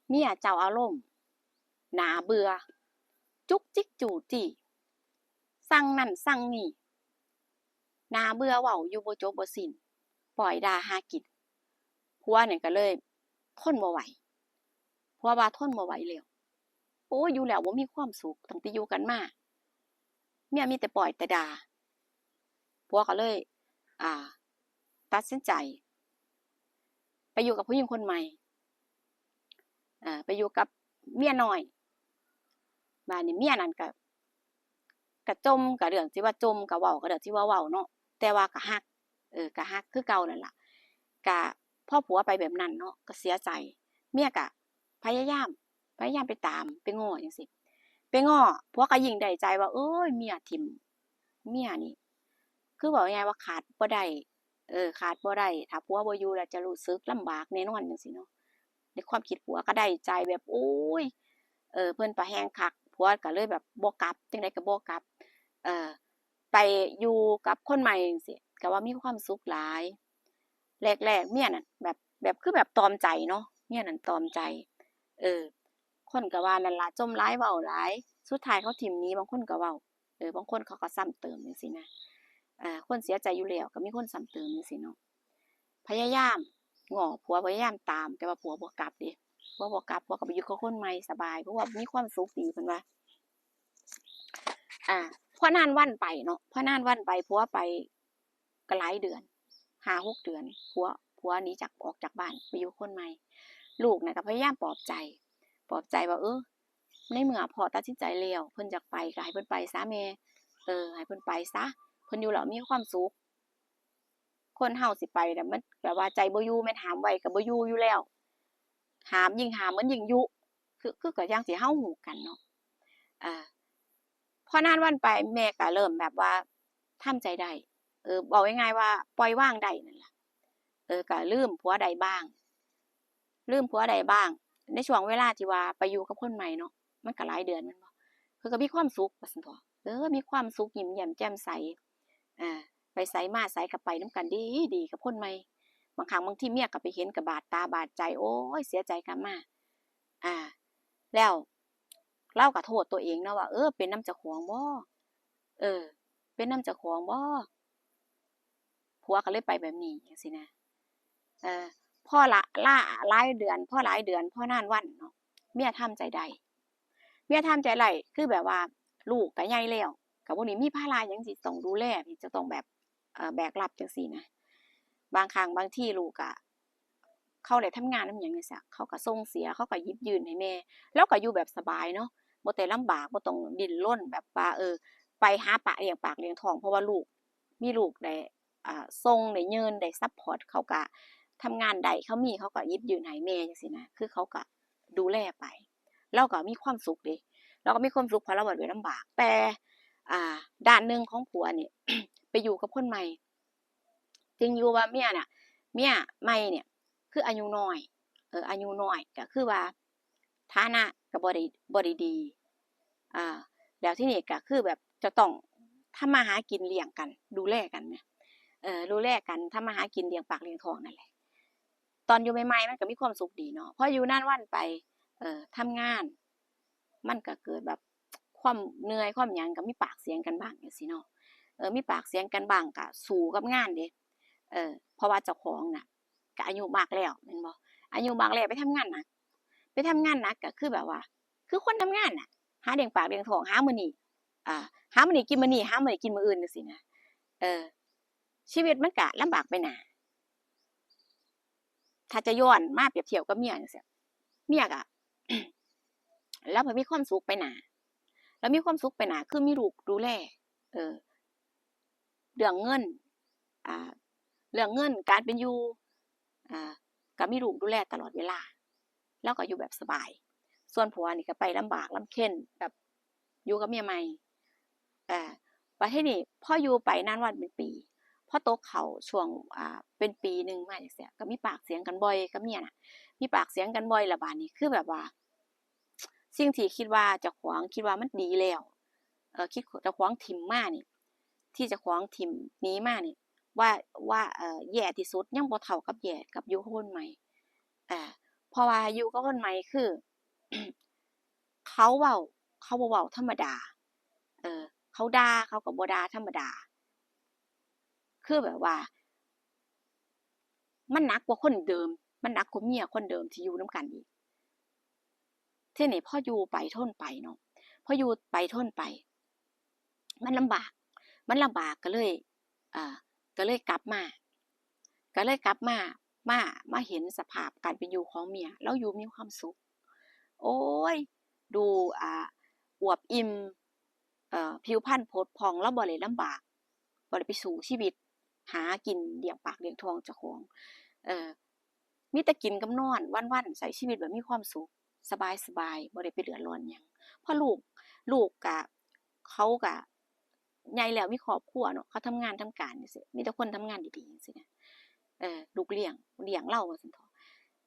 เมียเจ้าอารมณ์หนาเบื่อจุกจิกจู่จี้สั่งนั่นสั่งนี่หนาเบื่อเว้าอยู่บ่จบบ่สิ้นปล่อยด่าหากินผัวเนี่ยก็เลยทนบ่ไหวผัวว่าทนบ่ไหวแล้วโอ้ยอยู่แล้วบ่มีความสุขตั้งแต่อยู่กันมาเมียมีแต่ปล่อยแต่ด่าผัวก็เลยอ่าตัดสินใจไปอยู่กับผู้หญิงคนใหม่ไปอยู่กับเมียน้อยบ้านนี้เมียนั่นก็จมก็เรื่องที่ว่าจมก็เว้าก็เรื่องที่ว่าเว้าเนาะแต่ว่าก็ฮักก็ฮักคือเก่านั่นล่ะก็พอผัวไปแบบนั้นเนาะก็เสียใจเมียก็พยายามไปตามไปง้อจังซี่ไปง้อผัวก็ยิ่งได้ใจว่าเอ้ยเมียทิ่มเมียนี่คือเว้าง่ายๆว่าขาดบ่ได้ขาดบ่ได้ถ้าผัวบ่อยู่แล้วจะรู้สึกลำบากแน่นอนจังซี่เนาะในความคิดผัวก็ได้ใจแบบโอ้ยเพิ่นไปแฮงคักผัวก็เลยแบบบ่กลับจังได๋ก็บ่กลับเอ่อไปอยู่กับคนใหม่จังซี่ก็ว่ามีความสุขหลายแรกๆเมียนั่นแบบคือแบบตอมใจเนาะเมียนั่นตอมใจเออคนก็ว่านั่นล่ะจมหลายเว้าหลายสุดท้ายเขาทิ่มหนีบางคนก็เว้าบางคนเขาก็ซ้ำเติมจังซี่นะคนเสียใจอยู่แล้วก็มีคนซ้ำเติมจังซี่เนาะพยายามง้อผัวพยายามตามแต่ว่าผัวบ่กลับเด้ผัวบ่กลับผัวก็ไปอยู่กับคนใหม่สบายเพราะว่ามีความสุขดีเพิ่นว่าพอนานวันไปเนาะพอนานวันไปผัวไปก็หลายเดือน5-6เดือนผัวหนีออกจากบ้านไปอยู่คนใหม่ลูกน่ะก็พยายามปลอบใจว่าในเมื่อพ่อตัดสินใจแล้วเพิ่นอยากไปก็ให้เพิ่นไปซะแม่ให้เพิ่นไปซะเพิ่นอยู่แล้วมีความสุขคนเฮาสิไปน่ะมันแบบว่าใจบ่อยู่แม่นหามไว้ก็บ่อยู่แล้วหามยิ่งหามมันยิ่งยุคือก็อย่างที่เฮารู้กันเนาะอ่าพอนานวันไปแม่ก็เริ่มแบบว่าทำใจได้เว้าง่ายๆว่าปล่อยวางได้นั่นล่ะก็ลืมผัวได้บ้างในช่วงเวลาที่ว่าไปอยู่กับคนใหม่เนาะมันก็หลายเดือนแม่นบ่เพิ่นก็มีความสุขว่าซั่นเถาะมีความสุขยิ้มแย้มแจ่มใสไปไสมาไสก็ไปนำกันดีๆกับคนใหม่บางครั้งบางทีเมียก็ไปเห็นก็บาดตาบาดใจโอ๊ยเสียใจกลับมาอ่าแล้วเราก็โทษตัวเองเนาะว่าเป็นนำเจ้าของบ่เออเป็นนำเจ้าของบ่ผัวก็เลยไปแบบนี้จังซี้นะเออพอละล่าหลายเดือนพอหลายเดือนพอนานวันเนาะเมียทำใจได้เมียทำใจได้คือแบบว่าลูกก็ใหญ่แล้วก็บ่ได้มีภาระหยังสิต้องดูแลที่จะต้องแบบแบกรับจังซี้นะบางครั้งบางทีลูกก็เขาได้ทำงานนำหยังจังซี้เขาก็ส่งเสียเขาก็หยิบยื่นให้แม่เลาก็อยู่แบบสบายเนาะบ่ได้ลำบากบ่ต้องดิ้นรนแบบว่าไปหาปากเลี้ยงท้องเพราะว่าลูกได้ส่งได้ยืนได้ซัปพอร์ตเขาก็ทำงานได้เขาก็หยิบยื่นให้แม่จังซี่นะคือเขาก็ดูแลไปเราก็มีความสุขเดะเราก็มีความสุขเพราะเราบ่ได้ลำบากแต่ด้านหนึ่งของผัวนี่ ไปอยู่กับคนใหม่จริงอยู่ว่าเมียใหม่เนี่ยคืออายุน้อยอายุน้อยก็คือว่าฐานะก็บ่ได้ดีแล้วทีนี้ก็คือแบบจะต้องทำมาหากินเลี้ยงกันดูแลกันแหมดูแลกันทำมาหากินเลี้ยงปากเลี้ยงท้องนั่นแหละตอนอยู่ใหม่ๆมันก็มีความสุขดีเนาะพออยู่นานวันไปทำงานมันก็เกิดแบบความเหนื่อยความหยังก็มีปากเสียงกันบ้างจังซี่เนาะมีปากเสียงกันบ้างก็สู้กับงานเดะเพราะว่าเจ้าของน่ะก็อายุมากแล้วแม่นบ่อายุมากแล้วไปทำงานหนักก็คือแบบว่าคือคนทำงานน่ะหาเลี้ยงปากเลี้ยงท้องหามื้อนี้หามื้อนี้กินมื้อนี้หามื้อนี้กินมื้ออื่นจังซี่นะเออชีวิตมันก็ลำบากไปหน้าถ้าจะย้อนมาเปรียบเทียบกับเมียจังซี่เมียก็แล้วมันมีความสุขไปหน้าแล้วมีความสุขไปหน้าคือมีลูกดูแลเออเรื่องเงินการเป็นอยู่ก็มีลูกดูแลตลอดเวลาแล้วก็อยู่แบบสบายส่วนผัวนี่ก็ไปลำบากลำเค็ญแบบอยู่กับเมียใหม่ประเทศนี้พออยู่ไปนานวันเป็นปีพอตกเขาช่วงเป็นปีนึงมาจังซี่ก็มีปากเสียงกันบ่อยกับเมียน่ะมีปากเสียงกันบ่อยแล้วบัดนี้คือแบบว่าสิ่งที่คิดว่าเจ้าของคิดว่ามันดีแล้วคิดเจ้าของถิ่มมานี่ที่เจ้าของถิ่มหนีมานี่ว่าแย่ที่สุดยังบ่เท่ากับแย่กับอยู่กับคนใหม่พ ราะว่าอยู่กับคนใหม่คือ เขาเว้าเขาบ่เว้าธรรมดา เออ เขาด่าเขาก็บ่ด่าธรรมดา คือแบบว่า มันหนักกว่าคนเดิม มันหนักกว่าเมียคนเดิมที่อยู่นำกันอีก ทีนี้พออยู่ไปทนไปเนาะ พออยู่ไปทนไป มันลำบาก มันลำบากก็เลย ก็เลยกลับมา ก็เลยกลับมา มาเห็นสภาพการเป็นอยู่ของเมีย เลาอยู่มีความสุข โอ๊ย ดู อวบอิ่ม ผิวพรรณโผดผ่อง เลาบ่ได้ลำบาก บ่ได้ไปสู้ชีวิต หากินเลี้ยงปากเลี้ยงท้องเจ้าของ มีแต่กินกับนอนวันๆใช้ชีวิตแบบมีความสุข สบายๆบ่ได้ไปเดือดร้อนหยัง เพราะลูกก็เขาก็ใหญ่แล้วมีครอบครัวเนาะ เขาทำงานทำการจั่งซี้ มีแต่คนทำงานดีๆจังซี้นะ ลูกเลี้ยงเราว่าซั่นเถาะ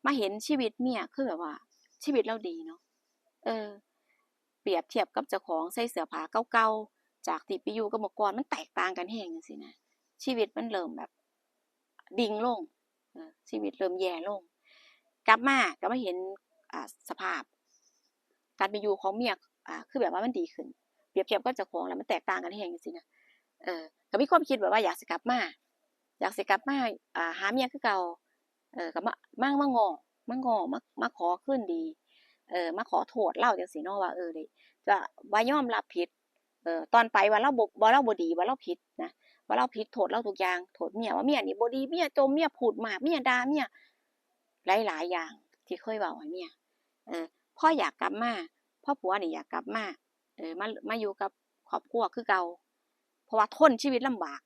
มาเห็นชีวิตเมียคือแบบว่าชีวิตเราดีเนาะ เปรียบเทียบกับเจ้าของใส่เสื้อผ้าเก่าๆ จากที่ไปอยู่กับเมื่อก่อนมันแตกต่างกันแรงจังซี้นะ ชีวิตมันเริ่มแบบดิ่งลง ชีวิตเริ่มแย่ลง กลับมาก็มาเห็น สภาพ การเป็นอยู่ของเมีย คือแบบว่ามันดีขึ้น เปรียบเทียบกับเจ้าของแล้วมันแตกต่างกันแรงจังซี้นะ ก็มีความคิดแบบว่าอยากสิกลับมา หาเมียคือเก่า ก็มาง้อ มาขอคืนดี มาขอโทษเลาจั่งซี้เนาะว่าได้จะว่ายอมรับผิด ตอนไปว่าเราบ่ดีว่าเราผิดนะ ว่าเราผิดโทษเราทุกอย่าง โทษเมียว่าเมียนี่บ่ดี เมียจม เมียพูดมาก เมียด่าเมีย หลายๆอย่างที่เคยเว้าให้เมีย พออยากกลับมา พอผัวนี่อยากกลับมา มาอยู่กับครอบครัวคือเก่า เพราะว่าทนชีวิตลำบาก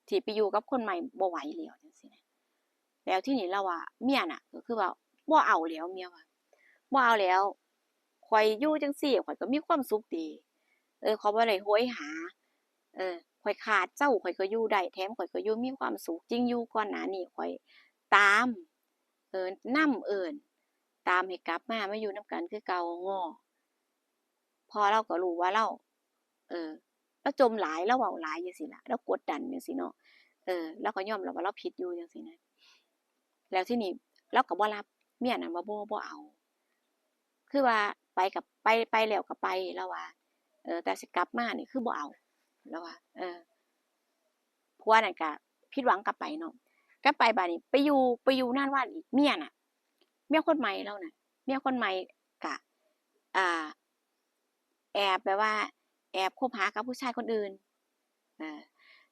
ที่ไปอยู่กับคนใหม่บ่ไหวแล้วจังซี้นะ แล้วทีนี้เราว่าเมียน่ะก็คือว่าบ่เอาแล้วเมียว่า บ่เอาแล้ว ข้อยอยู่จั่งซี้ข้อยก็มีความสุขดี ข้อยบ่ได้โหยหา ข้อยขาดเจ้าข้อยก็อยู่ได้ แถมข้อยก็อยู่มีความสุข จริงอยู่ก่อนหน้านี้ข้อยตาม นำเอิ้น ตามให้กลับมาอยู่นำกันคือเก่า ง้อ พอเราก็รู้ว่าเราจมหลายเราเว้าหลายจังซี้ล่ะ เรากดดันจังซี้เนาะ เราก็ยอมรับว่าเราผิดอยู่จังซี้นะ แล้วทีนี้เราก็บ่รับ เมียนั้นว่าบ่เอา คือว่าไปก็ไปแล้วก็ไปเลาว่า แต่สิกลับมานี่คือบ่เอาเลาว่า ผัวนั่นก็ผิดหวังกลับไปเนาะ กลับไปบัดนี้ไปอยู่นานวันอีก เมียน่ะ เมียคนใหม่เราน่ะ เมียคนใหม่ก็ อ่า แอบแบบว่าแอบคบหากับผู้ชายคนอื่น เออ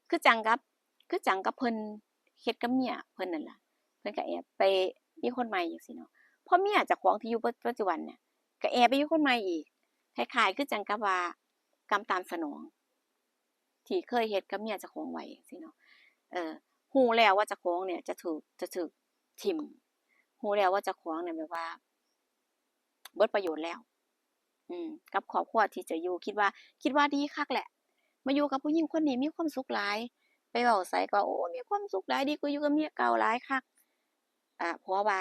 คือจังกับเพิ่นเฮ็ดกับเมียเพิ่นนั่นล่ะ เพิ่นก็แอบไปมีคนใหม่จังซี้เนาะ พอเมียเจ้าของที่อยู่ปัจจุบันเนี่ยก็แอบไปอยู่คนใหม่อีก คล้ายๆคือจังกับว่ากรรมตามสนอง ที่เคยเฮ็ดกับเมียเจ้าของไว้จังซี้เนาะ รู้แล้วว่าเจ้าของเนี่ยจะถูกถิ้ม รู้แล้วว่าเจ้าของเนี่ยแบบว่าเบิดประโยชน์แล้ว กับครอบครัวที่จะอยู่คิดว่าดีคักแหละ มาอยู่กับผู้หญิงคนนี้มีความสุขหลาย ไปเว้าไสก็โอ้มีความสุขหลายดีกว่าอยู่กับเมียเก่าหลายคัก เพราะว่า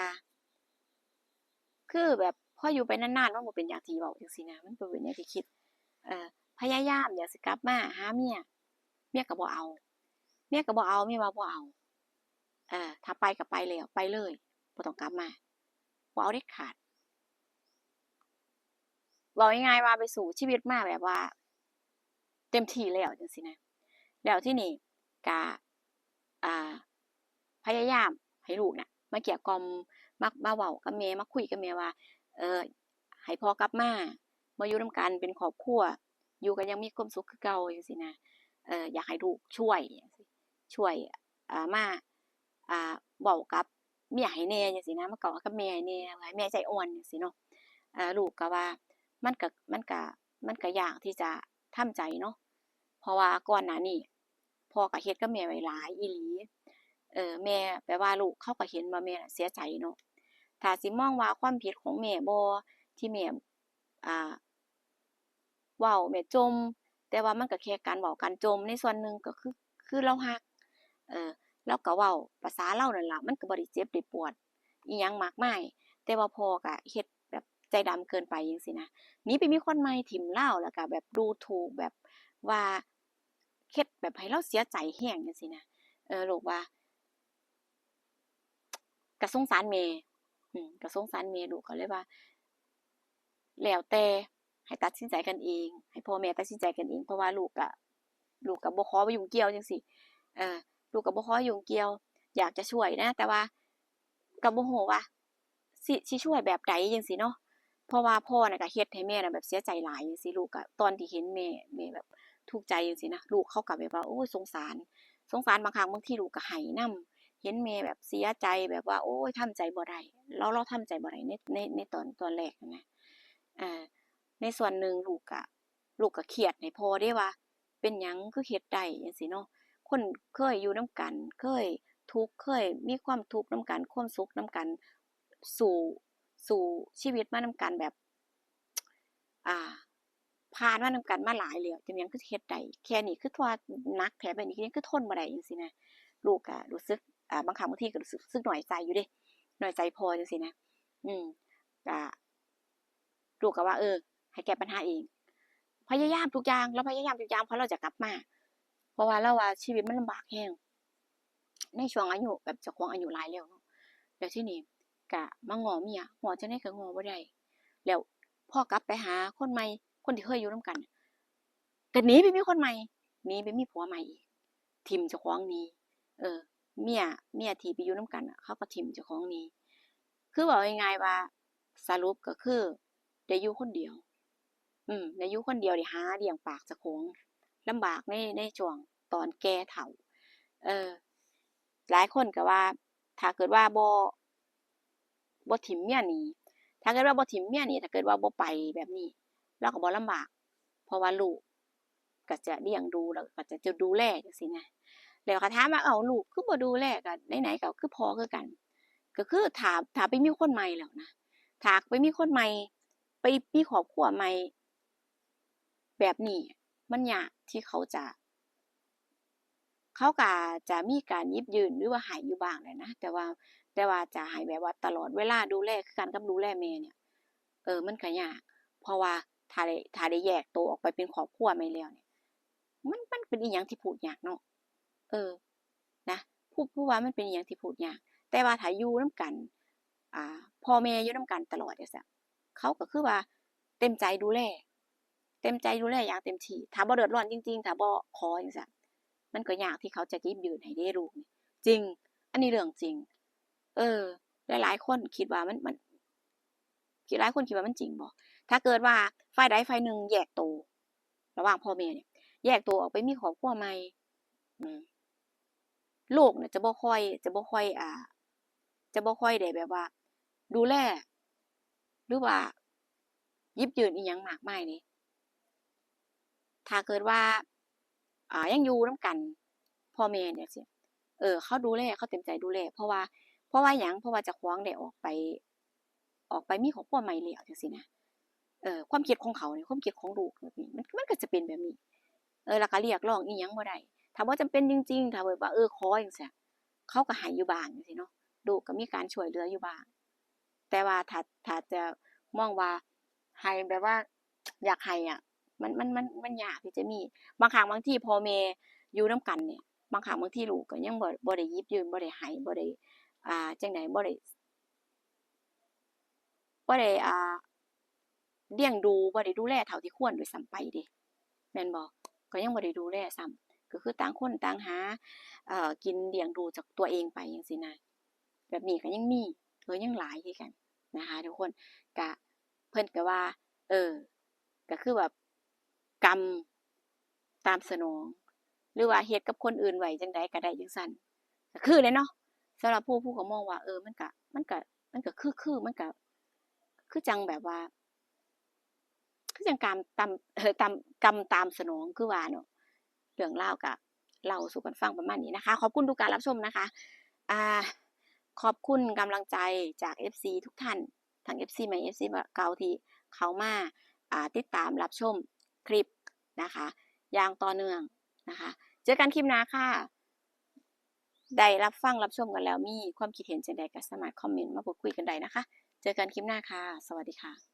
คือแบบพออยู่ไปนานๆมันบ่เป็นอย่างที่เว้าจังซี้นะ มันบ่เป็นอย่างที่คิด พยายามอยากสิกลับมาหาเมีย เมียก็บ่เอา เมียว่าบ่เอา ถ้าไปก็ไปแล้ว ไปเลย บ่ต้องกลับมา บ่เอาเด็ดขาด เว้าง่ายๆว่าไปสู้ชีวิตมาแบบว่าเต็มที่แล้วจังซี้นะ แล้วทีนี้ก็อ่าพยายามให้ลูกน่ะมาเกลี้ยกล่อม มาเว้ากับแม่ มาคุยกับแม่ว่า ให้พ่อกลับมาอยู่นำกันเป็นครอบครัว อยู่กันอยังมีความสุขคือเก่าจังซี้นะ อยากให้ลูกช่วยจังซี้ ช่วย มาเว้ากับเมียให้แหน่จังซี้นะ มาเว้ากับแม่ให้แหน่ ให้แม่ใจอ่อนจังซี้เนาะ ลูกก็ว่ามันก็ยากที่จะทำใจเนาะ เพราะว่าก่อนหน้านี้พ่อก็เฮ็ดกับแม่ไว้หลายอีหลี แม่แบบว่าลูกเขาก็เห็นว่าแม่น่ะเสียใจเนาะ ถ้าสิมองว่าความผิดของแม่บ่ที่แม่ อ่า เว้าแม่จม แต่ว่ามันก็แค่การเว้าการจมในส่วนหนึ่งก็คือเรารัก เราก็เว้าภาษาเรานั่นล่ะ มันก็บ่ได้เจ็บได้ปวดอิหยังมากมาย แต่ว่าพ่อก็เฮ็ดแบบใจดำเกินไปจังซี้นะหนีไปมีคนใหม่ถิ้มเลาแล้วก็แบบดูถูกแบบว่าเฮ็ดแบบให้เราเสียใจแรงจังซี้นะ ลูกว่าก็สงสารแม่ ก็สงสารแม่ลูกก็เลยว่าแล้วแต่ให้ตัดสินใจกันเองให้พ่อแม่ตัดสินใจกันเองเพราะว่าลูกก็บ่ขอไปยุ่งเกี่ยวจังซี้เออลูกก็บ่ขอยุ่งเกี่ยวอยากจะช่วยนะแต่ว่าก็บ่ฮู้ว่าสิช่วยแบบใดจังซี้เนาะเพราะว่าพ่อน่ะก็เฮ็ดให้แม่น่ะแบบเสียใจหลายจังซี้ลูกก็ตอนที่เห็นแม่แบบทุกข์ใจจังซี้นะลูกเขาก็แบบว่าโอ๊ยสงสารบางครั้งบางทีลูกก็ให้นำ เห็นแม่แบบเสียใจแบบว่าโอ๊ยทำใจบ่ได้เราทำใจบ่ได้ในตอนแรกนะอ่าในส่วนหนึ่งลูกก็เครียดให้พ่อเด้ว่าเป็นหยังคือเฮ็ดได้จังซี้เนาะคนเคยอยู่นำกันเคยทุกข์เคยมีความทุกข์นำกันความสุขนำกันสู่สู่ชีวิตมานำกันแบบอ่าผ่านมานำกันมาหลายแล้วจังหยังคือเฮ็ดได้แค่นี้คือว่าหนักแท้แบบนี้คือยังคือทนบ่ได้จังซี้นะลูกก็รู้สึกบางครั้งบางทีก็รู้สึกน้อยใจอยู่เดะน้อยใจพ่อจังซี้นะอืมก็ลูกก็ว่าให้แก้ปัญหาเองพยายามทุกอย่างเราพยายามทุกอย่างเพราะเราจะกลับมาเพราะว่าเราว่าชีวิตมันลำบากแรงในช่วงอายุแบบเจ้าของอายุหลายแล้วเนาะแล้วทีนี้ก็มาง้อเมียง้อจั่งใดก็ง้อบ่ได้แล้วพอกลับไปหาคนใหม่คนที่เคยอยู่นำกันก็หนีไปมีคนใหม่หนีไปมีผัวใหม่อีกถิ้มเจ้าของหนีเออเมียที่ไปอยู่นำกันน่ะเขาก็ถิ้มเจ้าของหนีคือเว้าง่ายๆว่าสรุปก็คือได้อยู่คนเดียวได้อยู่คนเดียวได้หาเลี้ยงปากเจ้าของลำบากในช่วงตอนแก่เฒ่าเออหลายคนก็ว่าถ้าเกิดว่าบ่ถิ้มเมียหนีถ้าเกิดว่าบ่ถิ้มเมียหนีถ้าเกิดว่าบ่ไปแบบนี้เลาก็บ่ลำบากเพราะว่าลูกก็จะเลี้ยงดูแล้วก็จะดูแลจังซี้นะแล้วก็ถามว่าอ้าวลูกคือบ่ดูแลก็ไหนๆก็คือพ่อคือกันก็คือถ้าไปมีคนใหม่แล้วนะถ้าไปมีคนใหม่ไปมีครอบครัวใหม่แบบนี้มันยากที่เขาก็จะมีการหยิบยื่นหรือว่าให้อยู่บ้างแหละนะแต่ว่าจะให้แบบว่าตลอดเวลาดูแลคือกันกับดูแลแม่เนี่ยมันก็ยากเพราะว่าถ้าได้แยกตัวออกไปเป็นครอบครัวใหม่แล้วเนี่ยมันเป็นอิหยังที่พูดยากเนาะเออนะพูดว่ามันเป็นอิหยังที่พูดยากแต่ว่าถ้าอยู่นำกันพ่อแม่อยู่นำกันตลอดจังซี้เขาก็คือว่าเต็มใจดูแลเต็มใจดูแลอย่างเต็มที่ถ้าบ่เดือดร้อนจริงๆถ้าบ่ขอจังซี้มันก็ยากที่เขาจะหยิบยื่นให้ได้ลูกนี่จริงอันนี้เรื่องจริงเออหลายๆคนคิดว่ามันคิดหลายคนคิดว่ามันจริงบ่ถ้าเกิดว่าฝ่ายใดฝ่ายหนึ่งแยกตัวระหว่างพ่อแม่เนี่ยแยกตัวออกไปมีครอบครัวใหม่อืมลูกเนี่ยจะบ่ค่อยได้แบบว่าดูแลหรือว่าหยิบยื่นอิหยังมากมายนี่ถ้าเกิดว่ายังอยู่นำกันพ่อแม่จั่งซี้เขาดูแลเขาเต็มใจดูแลเพราะว่าหยังเพราะว่าเจ้าของได้ออกไปมีครอบครัวใหม่แล้วจังซี้นะความคิดของเขานี่ความคิดของลูกแบบนี้มันก็จะเป็นแบบนี้แล้วก็เรียกร้องอิหยังบ่ได้ถ้าบ่จำเป็นจริงๆถ้าแบบว่าขอจังซี้เขาก็ให้อยู่บ้างจังซี้เนาะลูกก็มีการช่วยเหลืออยู่บ้างแต่ว่าถ้าจะมองว่าให้แบบว่าอยากให้อะมันยากที่จะมีบางครั้งบางทีพ่อแม่อยู่นำกันเนี่ยบางครั้งบางทีลูกก็ยังบ่ได้หยิบยื่นบ่ได้ให้บ่ได้จั่งใดบ่ได้เลี้ยงดูบ่ได้ดูแลเท่าที่ควรด้วยซ้ำไปเดะแม่นบ่ก็ยังบ่ได้ดูแลซ้ำก็คือต่างคนต่างหากินเลี้ยงดูจากตัวเองไปจังซี้นะแบบนี้ก็ยังมียังหลายคือกันนะคะทุกคนก็เพิ่นก็ว่าเออก็คือแบบกรรมตามสนองหรือว่าเฮ็ดกับคนอื่นไว้จั่งใดก็ได้จังซั้นก็คือแหละเนาะสำหรับผู้ก็มองว่ามันก็คือมันก็คือจังแบบว่า คือจังกามตามตามกรรมตามสนองคือว่าเนาะเรื่องราวก็เล่าสู่กันฟังประมาณนี้นะคะขอบคุณทุกการรับชมนะคะอ่าขอบคุณกำลังใจจาก FC ทุกท่านทั้ง FC ใหม่ FC เก่าที่เข้ามาติดตามรับชมคลิปนะคะอย่างต่อเนื่องนะคะเจอกันคลิปหน้าค่ะได้รับฟังรับชมกันแล้วมีความคิดเห็นจังใดก็สามารถคอมเมนต์มาพูดคุยกันได้นะคะเจอกันคลิปหน้าค่ะสวัสดีค่ะ